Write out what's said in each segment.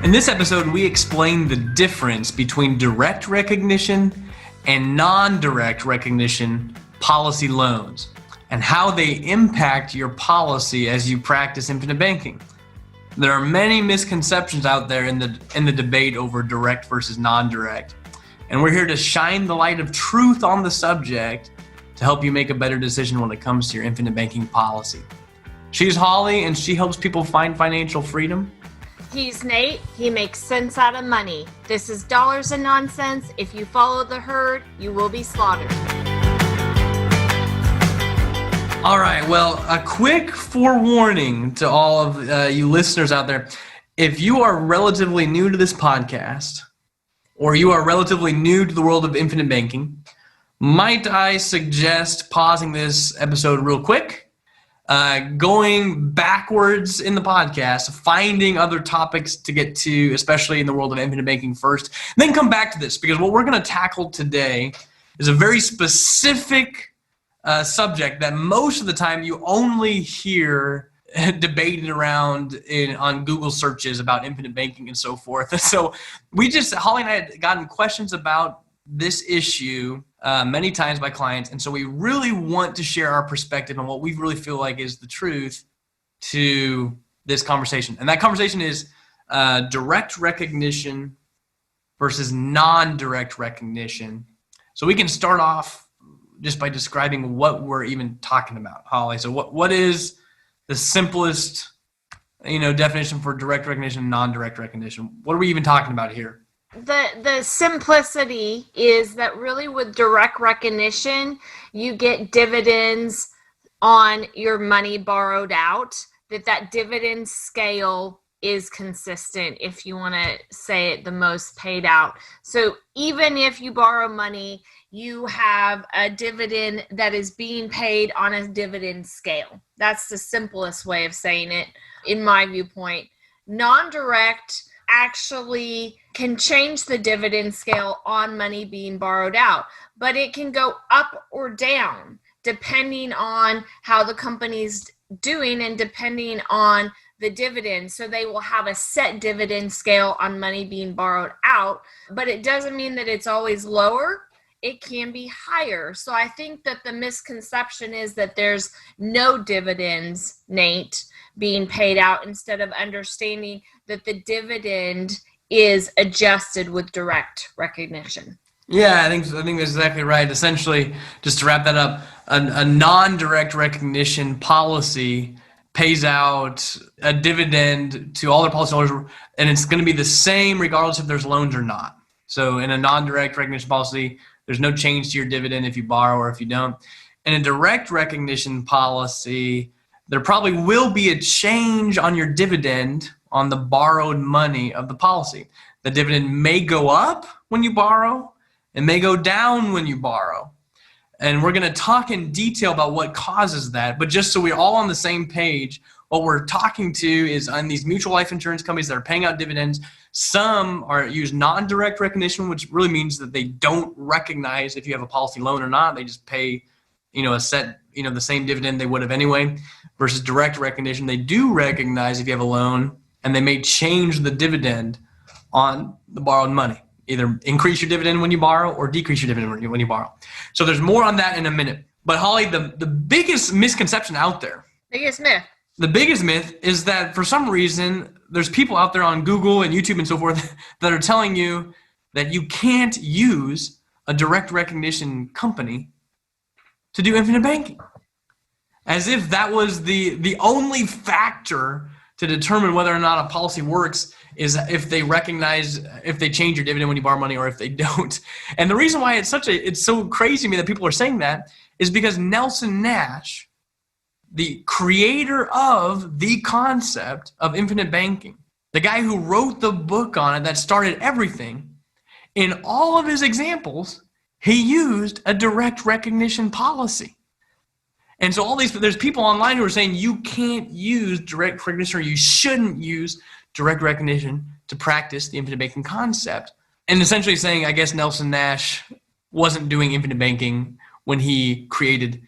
In this episode, we explain the difference between direct recognition and non-direct recognition policy loans and how they impact your policy as you practice infinite banking. There are many misconceptions out there in the debate over direct versus non-direct, and we're here to shine the light of truth on the subject to help you make a better decision when it comes to your infinite banking policy. She's Holly, and she helps people find financial freedom. He's Nate. He makes sense out of money. This is Dollars and Nonsense. If you follow the herd, you will be slaughtered. All right, well, a quick forewarning to all of you listeners out there. If you are relatively new to this podcast, or you are relatively new to the world of infinite banking, might I suggest pausing this episode real quick, going backwards in the podcast, finding other topics to get to, especially in the world of infinite banking first, and then come back to this, because what we're going to tackle today is a very specific subject that most of the time you only hear debated around on Google searches about infinite banking and so forth. So Holly and I had gotten questions about this issue many times by clients, and so we really want to share our perspective on what we really feel like is the truth to this conversation. And that conversation is direct recognition versus non-direct recognition. So we can start off just by describing what we're even talking about, Holly. So what is the simplest definition for direct recognition and non-direct recognition? What are we even talking about here? The simplicity is that really with direct recognition, you get dividends on your money borrowed out, that dividend scale is consistent, if you want to say it the most paid out. So even if you borrow money, you have a dividend that is being paid on a dividend scale. That's the simplest way of saying it, in my viewpoint. Non-direct actually can change the dividend scale on money being borrowed out, but it can go up or down depending on how the company's doing and depending on the dividend. So they will have a set dividend scale on money being borrowed out, but it doesn't mean that it's always lower. It can be higher. So I think that the misconception is that there's no dividends, Nate, being paid out, instead of understanding that the dividend is adjusted with direct recognition. Yeah, I think that's exactly right. Essentially, just to wrap that up, a non-direct recognition policy pays out a dividend to all their policyholders, and it's going to be the same regardless if there's loans or not. So in a non-direct recognition policy, there's no change to your dividend if you borrow or if you don't. In a direct recognition policy, there probably will be a change on your dividend on the borrowed money of the policy. The dividend may go up when you borrow and may go down when you borrow. And we're going to talk in detail about what causes that. But just so we're all on the same page, what we're talking to is on these mutual life insurance companies that are paying out dividends. Some use non-direct recognition, which really means that they don't recognize if you have a policy loan or not. They just pay, a set, the same dividend they would have anyway. Versus direct recognition, they do recognize if you have a loan, and they may change the dividend on the borrowed money. Either increase your dividend when you borrow or decrease your dividend when you borrow. So there's more on that in a minute. But Holly, the biggest misconception out there, the biggest myth is that for some reason, there's people out there on Google and YouTube and so forth that are telling you that you can't use a direct recognition company to do infinite banking. As if that was the only factor to determine whether or not a policy works is if they change your dividend when you borrow money or if they don't. And the reason why it's so crazy to me that people are saying that is because Nelson Nash, the creator of the concept of infinite banking, the guy who wrote the book on it that started everything, in all of his examples, he used a direct recognition policy. And so there's people online who are saying you can't use direct recognition, or you shouldn't use direct recognition to practice the infinite banking concept. And essentially saying, I guess Nelson Nash wasn't doing infinite banking when he created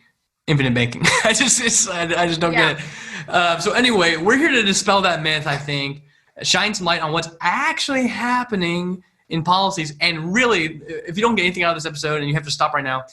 infinite banking. I just don't get it. So anyway, we're here to dispel that myth, I think. shine some light on what's actually happening in policies. And really, if you don't get anything out of this episode and you have to stop right now,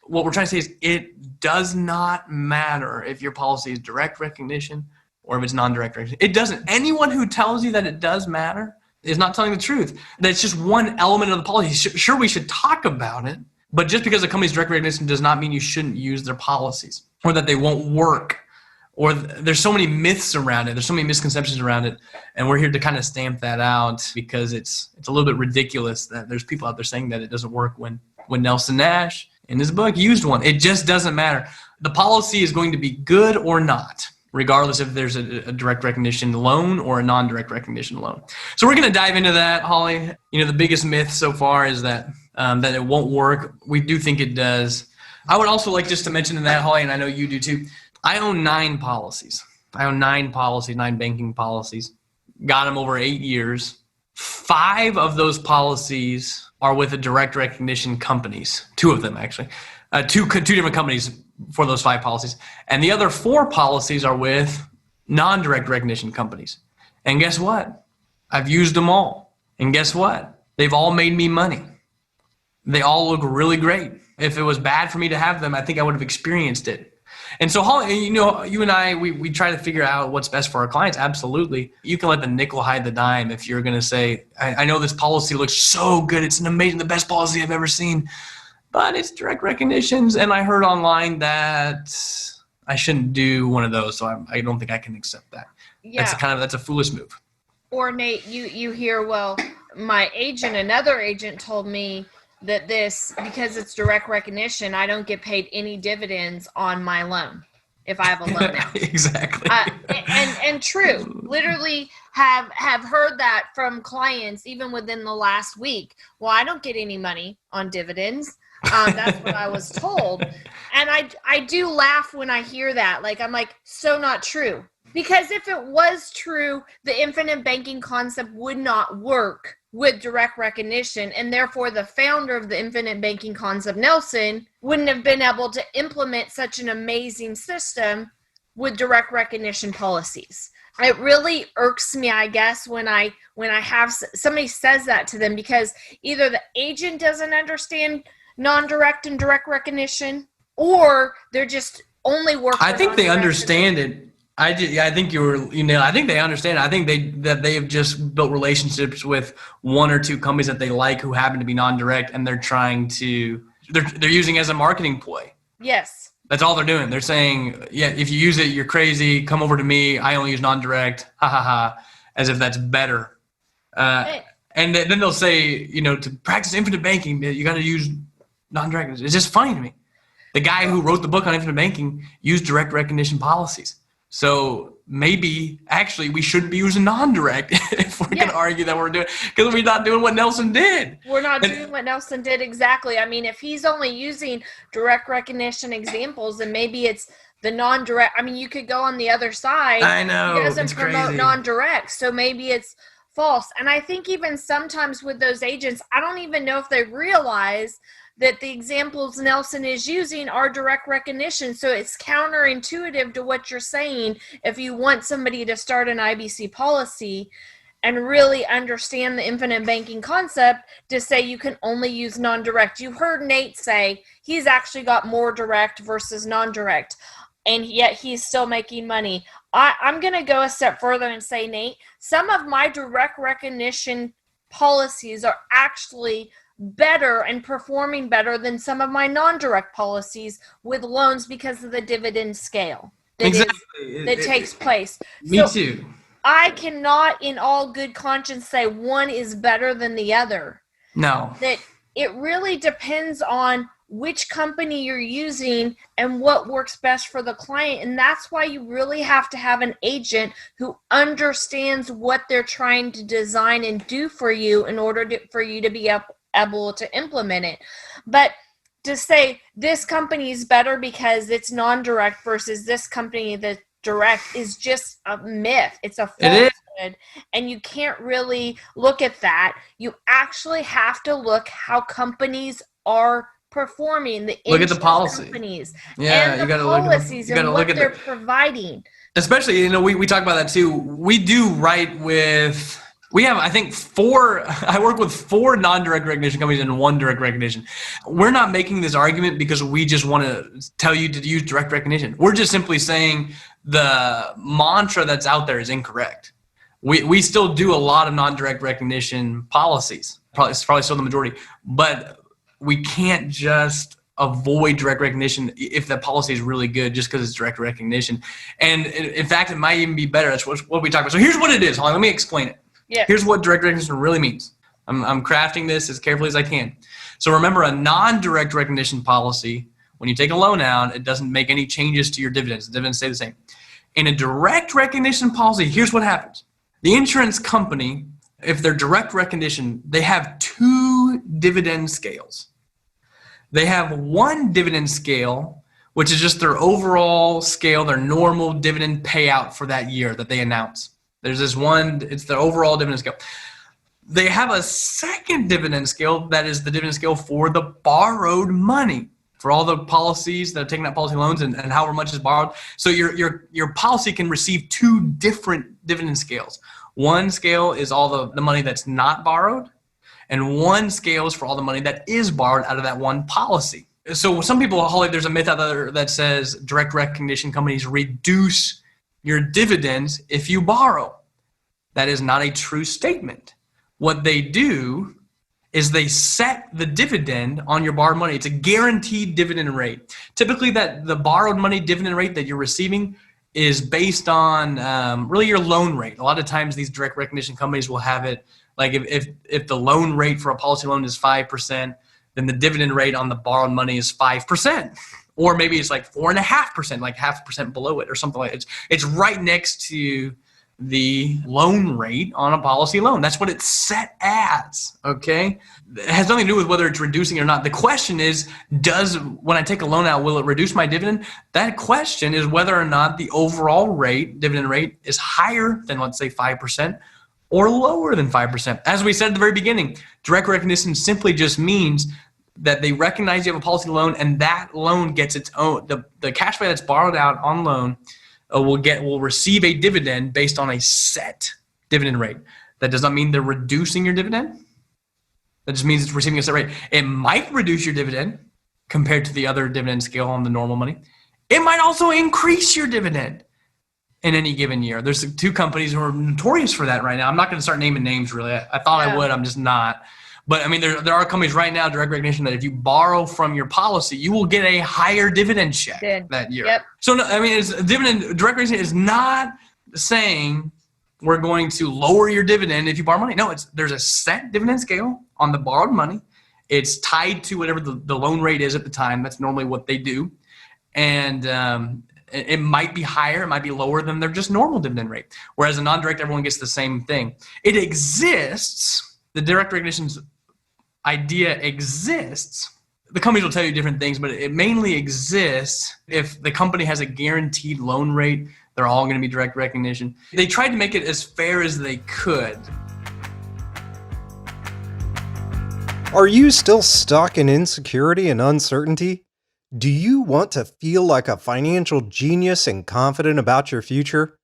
what we're trying to say is it does not matter if your policy is direct recognition or if it's non-direct recognition. It doesn't. Anyone who tells you that it does matter is not telling the truth. That's just one element of the policy. Sure, we should talk about it, but just because a company's direct recognition does not mean you shouldn't use their policies or that they won't work. Or there's so many myths around it. There's so many misconceptions around it. And we're here to kind of stamp that out because it's a little bit ridiculous that there's people out there saying that it doesn't work when Nelson Nash in his book used one. It just doesn't matter. The policy is going to be good or not, regardless if there's a direct recognition loan or a non-direct recognition loan. So we're going to dive into that, Holly. The biggest myth so far is that that it won't work. We do think it does. I would also like just to mention in that, Holly, and I know you do too, I own 9 policies. 9 banking policies. Got them over 8 years. 5 of those policies are with a direct recognition companies. 2 of them, actually. Two different companies for those 5 policies. And the other 4 policies are with non-direct recognition companies. And guess what? I've used them all. And guess what? They've all made me money. They all look really great. If it was bad for me to have them, I think I would have experienced it. And so, Holly, you and I, we try to figure out what's best for our clients. Absolutely. You can let the nickel hide the dime if you're going to say, I know this policy looks so good. It's the best policy I've ever seen, but it's direct recognitions. And I heard online that I shouldn't do one of those. So I don't think I can accept that. Yeah. That's a foolish move. Or Nate, you hear, well, another agent told me that because it's direct recognition, I don't get paid any dividends on my loan if I have a loan now. Exactly. And true, literally have heard that from clients even within the last week. Well, I don't get any money on dividends. That's what I was told. And I do laugh when I hear that. I'm like, so not true. Because if it was true, the infinite banking concept would not work with direct recognition, and therefore the founder of the infinite banking concept, Nelson, wouldn't have been able to implement such an amazing system with direct recognition policies. It really irks me, I guess, when I have somebody says that to them, because either the agent doesn't understand non-direct and direct recognition, or they're just only working. I think they understand it. I think I think they understand. I think they have just built relationships with 1 or 2 companies that they like who happen to be non-direct, and they're using it as a marketing ploy. Yes. That's all they're doing. They're saying, yeah, if you use it, you're crazy. Come over to me. I only use non-direct. Ha ha ha. As if that's better. And then they'll say, to practice infinite banking, you got to use non-direct. It's just funny to me. The guy who wrote the book on infinite banking used direct recognition policies. So maybe actually we shouldn't be using non-direct if we're going to argue that we're doing, because we're not doing what Nelson did. We're not doing what Nelson did exactly. I mean, if he's only using direct recognition examples, then maybe it's the non-direct. I mean, you could go on the other side. I know. He doesn't promote non-direct, so maybe it's false. And I think even sometimes with those agents, I don't even know if they realize that the examples Nelson is using are direct recognition. So it's counterintuitive to what you're saying if you want somebody to start an IBC policy and really understand the infinite banking concept, to say you can only use non-direct. You heard Nate say he's actually got more direct versus non-direct, and yet he's still making money. I'm going to go a step further and say, Nate, some of my direct recognition policies are actually better and performing better than some of my non-direct policies with loans because of the dividend scale that takes place. Me too. I cannot in all good conscience say one is better than the other. No. That it really depends on which company you're using and what works best for the client. And that's why you really have to have an agent who understands what they're trying to design and do for you in order for you to be able to implement it. But to say this company is better because it's non-direct versus this company that's direct is just a myth. It's a falsehood. And you can't really look at that. You actually have to look how companies are performing, the look at the policy companies, and the policies and what they're providing. Especially, we talk about that too. We do write with, we have, I think, I work with 4 non-direct recognition companies and 1 direct recognition. We're not making this argument because we just want to tell you to use direct recognition. We're just simply saying the mantra that's out there is incorrect. We still do a lot of non-direct recognition policies. It's probably still the majority, but we can't just avoid direct recognition if that policy is really good just because it's direct recognition. And in fact, it might even be better. That's what we talk about. So here's what it is. Hold on, let me explain it. Yeah. Here's what direct recognition really means. I'm crafting this as carefully as I can. So remember, a non-direct recognition policy, when you take a loan out, it doesn't make any changes to your dividends. The dividends stay the same. In a direct recognition policy, here's what happens. The insurance company, if they're direct recognition, they have 2 dividend scales. They have 1 dividend scale, which is just their overall scale, their normal dividend payout for that year that they announce. There's this one, it's the overall dividend scale. They have a second dividend scale that is the dividend scale for the borrowed money, for all the policies that are taking out policy loans and however much is borrowed. So your policy can receive 2 different dividend scales. One scale is all the money that's not borrowed, and 1 scale is for all the money that is borrowed out of that one policy. So some people, Holly, there's a myth out there that says direct recognition companies reduce your dividends if you borrow. That is not a true statement. What they do is they set the dividend on your borrowed money. It's a guaranteed dividend rate. Typically, that the borrowed money dividend rate that you're receiving is based on really your loan rate. A lot of times these direct recognition companies will have it like if the loan rate for a policy loan is 5%, then the dividend rate on the borrowed money is 5%. Or maybe it's like 4.5%, like 0.5% below it or something like that. It's right next to the loan rate on a policy loan. That's what it's set as, okay? It has nothing to do with whether it's reducing or not. The question is, when I take a loan out, will it reduce my dividend? That question is whether or not the overall rate, dividend rate, is higher than, let's say, 5% or lower than 5%. As we said at the very beginning, direct recognition simply just means that they recognize you have a policy loan and that loan gets its own, the cash flow that's borrowed out on loan will receive a dividend based on a set dividend rate. That does not mean they're reducing your dividend. That just means it's receiving a set rate. It might reduce your dividend compared to the other dividend scale on the normal money. It might also increase your dividend in any given year. There's 2 companies who are notorious for that right now. I'm not going to start naming names really. I thought I would, I'm just not. But I mean, there are companies right now, direct recognition, that if you borrow from your policy, you will get a higher dividend check that year. Yep. So no, I mean, direct recognition is not saying we're going to lower your dividend if you borrow money. No, there's a set dividend scale on the borrowed money. It's tied to whatever the loan rate is at the time. That's normally what they do. And it might be higher, it might be lower than their just normal dividend rate. Whereas a non-direct, everyone gets the same thing. It exists. The direct recognition's idea exists. The companies will tell you different things, but it mainly exists if the company has a guaranteed loan rate. They're all going to be direct recognition. They tried to make it as fair as they could. Are you still stuck in insecurity and uncertainty? Do you want to feel like a financial genius and confident about your future?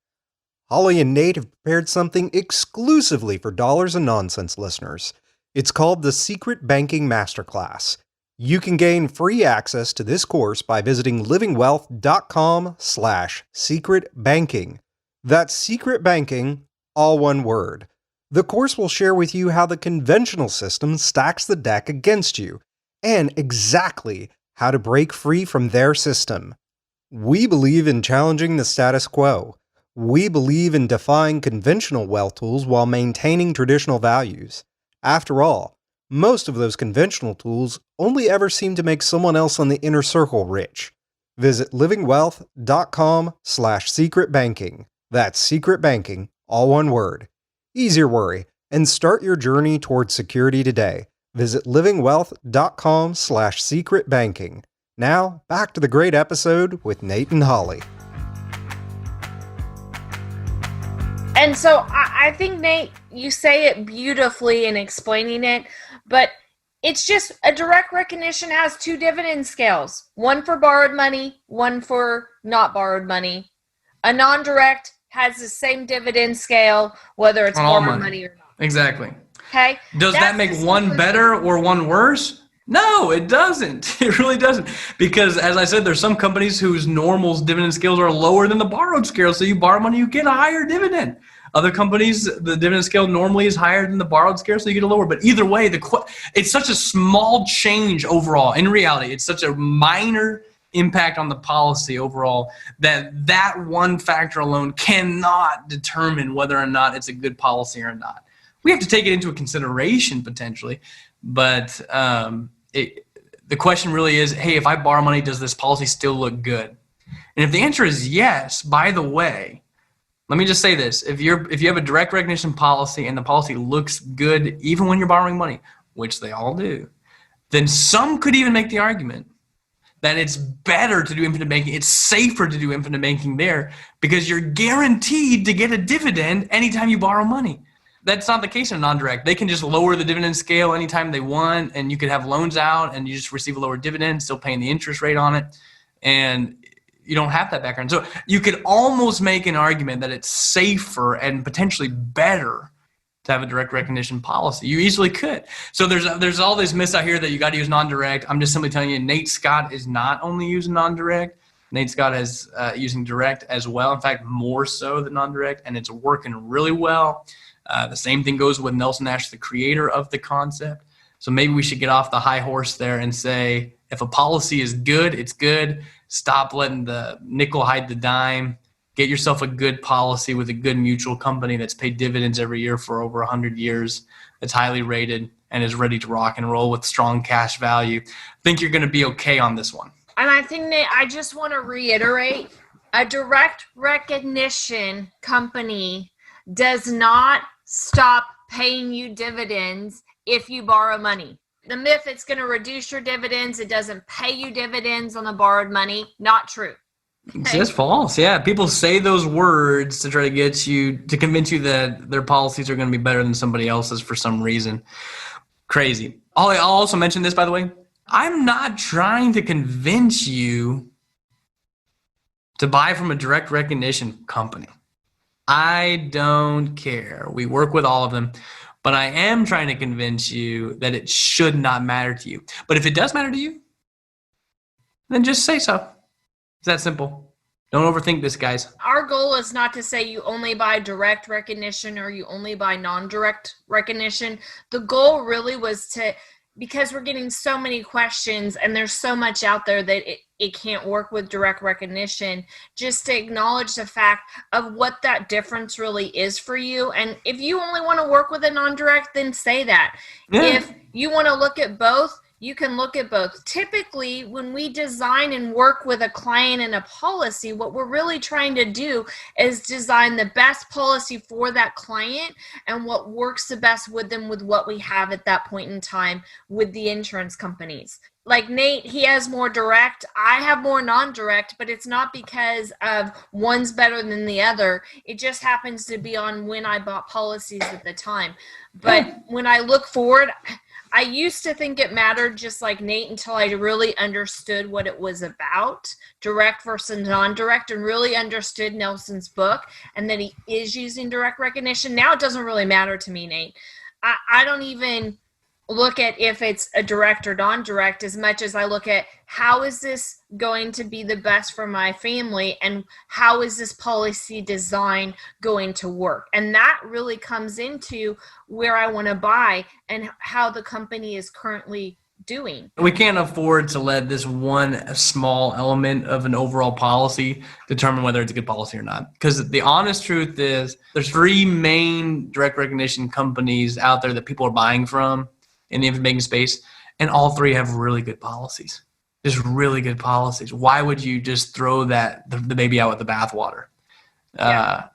Holly and Nate have prepared something exclusively for Dollars and Nonsense listeners. It's called the Secret Banking Masterclass. You can gain free access to this course by visiting livingwealth.com/secretbanking. That's secret banking, all one word. The course will share with you how the conventional system stacks the deck against you and exactly how to break free from their system. We believe in challenging the status quo. We believe in defying conventional wealth tools while maintaining traditional values. After all, most of those conventional tools only ever seem to make someone else on the inner circle rich. Visit livingwealth.com/secretbanking. That's secret banking, all one word. Ease your worry and start your journey towards security today. Visit livingwealth.com/secretbanking. Now, back to the great episode with Nate and Holly. And so I think, Nate, you say it beautifully in explaining it, but it's just a direct recognition has 2 dividend scales, one for borrowed money, one for not borrowed money. A non-direct has the same dividend scale, whether it's On all borrowed money. money or not. Exactly. Okay. Does that make one better or one worse? No, it doesn't. It really doesn't. Because as I said, there's some companies whose normal dividend scales are lower than the borrowed scale. So you borrow money, you get a higher dividend. Other companies, the dividend scale normally is higher than the borrowed scale, so you get a lower. But either way, it's such a small change overall. In reality, it's such a minor impact on the policy overall that one factor alone cannot determine whether or not it's a good policy or not. We have to take it into consideration potentially, but the question really is, hey, if I borrow money, does this policy still look good? And if the answer is yes, by the way, let me just say this: if you have a direct recognition policy and the policy looks good even when you're borrowing money, which they all do, then some could even make the argument that it's better to do infinite banking. It's safer to do infinite banking there because you're guaranteed to get a dividend anytime you borrow money. That's not the case in a non-direct. They can just lower the dividend scale anytime they want, and you could have loans out and you just receive a lower dividend, still paying the interest rate on it, and you don't have that background. So you could almost make an argument that it's safer and potentially better to have a direct recognition policy. You easily could. So there's all these myths out here that you got to use non-direct. I'm just simply telling you, Nate Scott is not only using non-direct. Nate Scott is using direct as well. In fact, more so than non-direct, and it's working really well. The same thing goes with Nelson Nash, the creator of the concept. So maybe we should get off the high horse there and say, if a policy is good, it's good. Stop letting the nickel hide the dime. Get yourself a good policy with a good mutual company that's paid dividends every year for over 100 years, that's highly rated, and is ready to rock and roll with strong cash value. I think you're going to be okay on this one. And I think that I just want to reiterate, a direct recognition company does not stop paying you dividends if you borrow money. The myth, it's going to reduce your dividends, it doesn't pay you dividends on the borrowed money, not true. It's just false. Yeah, people say those words to try to convince you that their policies are going to be better than somebody else's for some reason. Crazy. I'll also mention this, by the way. I'm not trying to convince you to buy from a direct recognition company. I don't care. We work with all of them. But I am trying to convince you that it should not matter to you. But if it does matter to you, then just say so. It's that simple. Don't overthink this, guys. Our goal is not to say you only buy direct recognition or you only buy non-direct recognition. The goal really was to, because we're getting so many questions and there's so much out there that it can't work with direct recognition, just to acknowledge the fact of what that difference really is for you. And if you only want to work with a non-direct, then say that. Yeah. If you want to look at both, you can look at both. Typically, when we design and work with a client and a policy, what we're really trying to do is design the best policy for that client and what works the best with them with what we have at that point in time with the insurance companies. Like Nate, he has more direct. I have more non-direct, but it's not because of one's better than the other. It just happens to be on when I bought policies at the time. But when I look forward, I used to think it mattered just like Nate until I really understood what it was about, direct versus non-direct, and really understood Nelson's book and that he is using direct recognition. Now it doesn't really matter to me, Nate. I don't even look at if it's a direct or non-direct as much as I look at how is this going to be the best for my family and how is this policy design going to work. And that really comes into where I want to buy and how the company is currently doing. We can't afford to let this one small element of an overall policy determine whether it's a good policy or not. Because the honest truth is there's 3 main direct recognition companies out there that people are buying from in the infinite banking space, and all 3 have really good policies. Just really good policies. Why would you just throw the baby out with the bathwater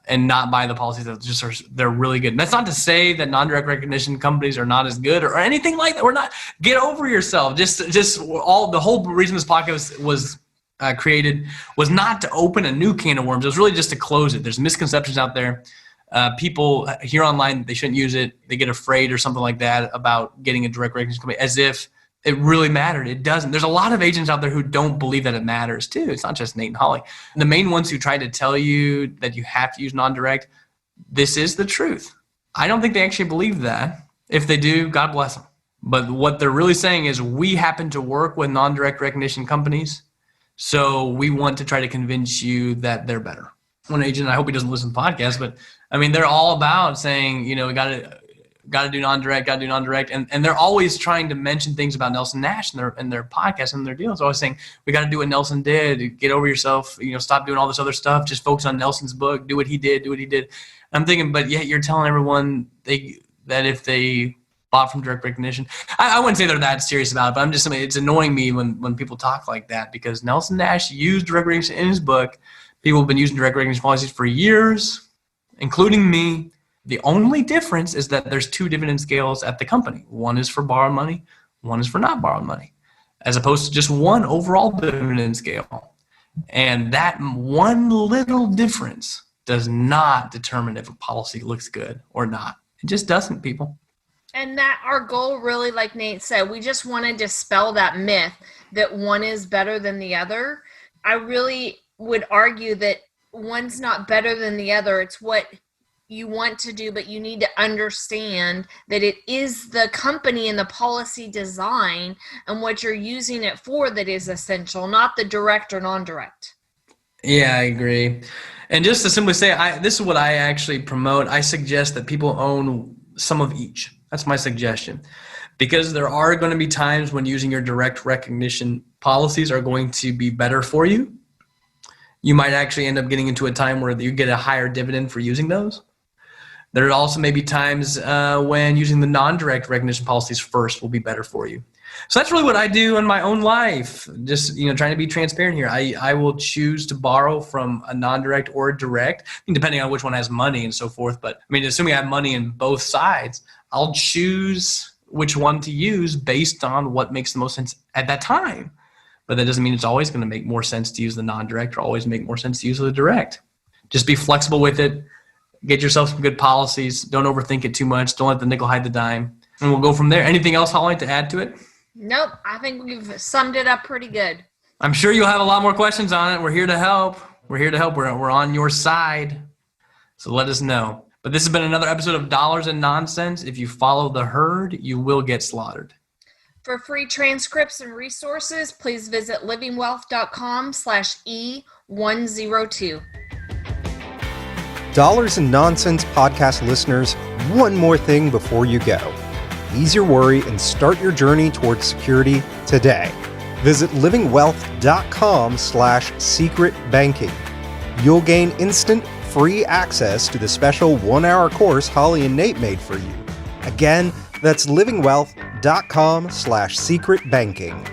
and not buy the policies that they're really good? And that's not to say that non-direct recognition companies are not as good or anything like that. We're not. Get over yourself. The whole reason this podcast was created was not to open a new can of worms. It was really just to close it. There's misconceptions out there. People hear online they shouldn't use it. They get afraid or something like that about getting a direct recognition company, as if it really mattered. It doesn't. There's a lot of agents out there who don't believe that it matters too. It's not just Nate and Holly. The main ones who try to tell you that you have to use non-direct, this is the truth. I don't think they actually believe that. If they do, God bless them. But what they're really saying is we happen to work with non-direct recognition companies, so we want to try to convince you that they're better. One agent, I hope he doesn't listen to podcasts, but I mean, they're all about saying, we got to do non-direct, and they're always trying to mention things about Nelson Nash in their podcasts and their deals. Always saying we got to do what Nelson did, get over yourself, stop doing all this other stuff, just focus on Nelson's book, do what he did. I'm thinking, but yet you're telling everyone that if they bought from direct recognition, I wouldn't say they're that serious about it, but I'm just saying it's annoying me when people talk like that, because Nelson Nash used direct recognition in his book. People have been using direct recognition policies for years, including me. The only difference is that there's 2 dividend scales at the company. One is for borrowed money, one is for not borrowed money, as opposed to just one overall dividend scale. And that one little difference does not determine if a policy looks good or not. It just doesn't, people. And that our goal really, like Nate said, we just want to dispel that myth that one is better than the other. I really would argue that one's not better than the other. It's what you want to do, but you need to understand that it is the company and the policy design and what you're using it for that is essential, not the direct or non-direct. Yeah, I agree. And just to simply say, this is what I actually promote. I suggest that people own some of each. That's my suggestion, because there are going to be times when using your direct recognition policies are going to be better for you. You might actually end up getting into a time where you get a higher dividend for using those. There also may be times when using the non-direct recognition policies first will be better for you. So that's really what I do in my own life. Just, trying to be transparent here. I will choose to borrow from a non-direct or a direct, depending on which one has money and so forth. But assuming I have money in both sides, I'll choose which one to use based on what makes the most sense at that time. But that doesn't mean it's always going to make more sense to use the non-direct or always make more sense to use the direct. Just be flexible with it. Get yourself some good policies. Don't overthink it too much. Don't let the nickel hide the dime. And we'll go from there. Anything else, Holly, to add to it? Nope. I think we've summed it up pretty good. I'm sure you'll have a lot more questions on it. We're here to help. We're on your side. So let us know. But this has been another episode of Dollars and Nonsense. If you follow the herd, you will get slaughtered. For free transcripts and resources, please visit livingwealth.com/E102. Dollars and Nonsense podcast listeners, one more thing before you go. Ease your worry and start your journey towards security today. Visit livingwealth.com/secret banking. You'll gain instant free access to the special 1-hour course Holly and Nate made for you. Again, that's livingwealth.com/secret banking.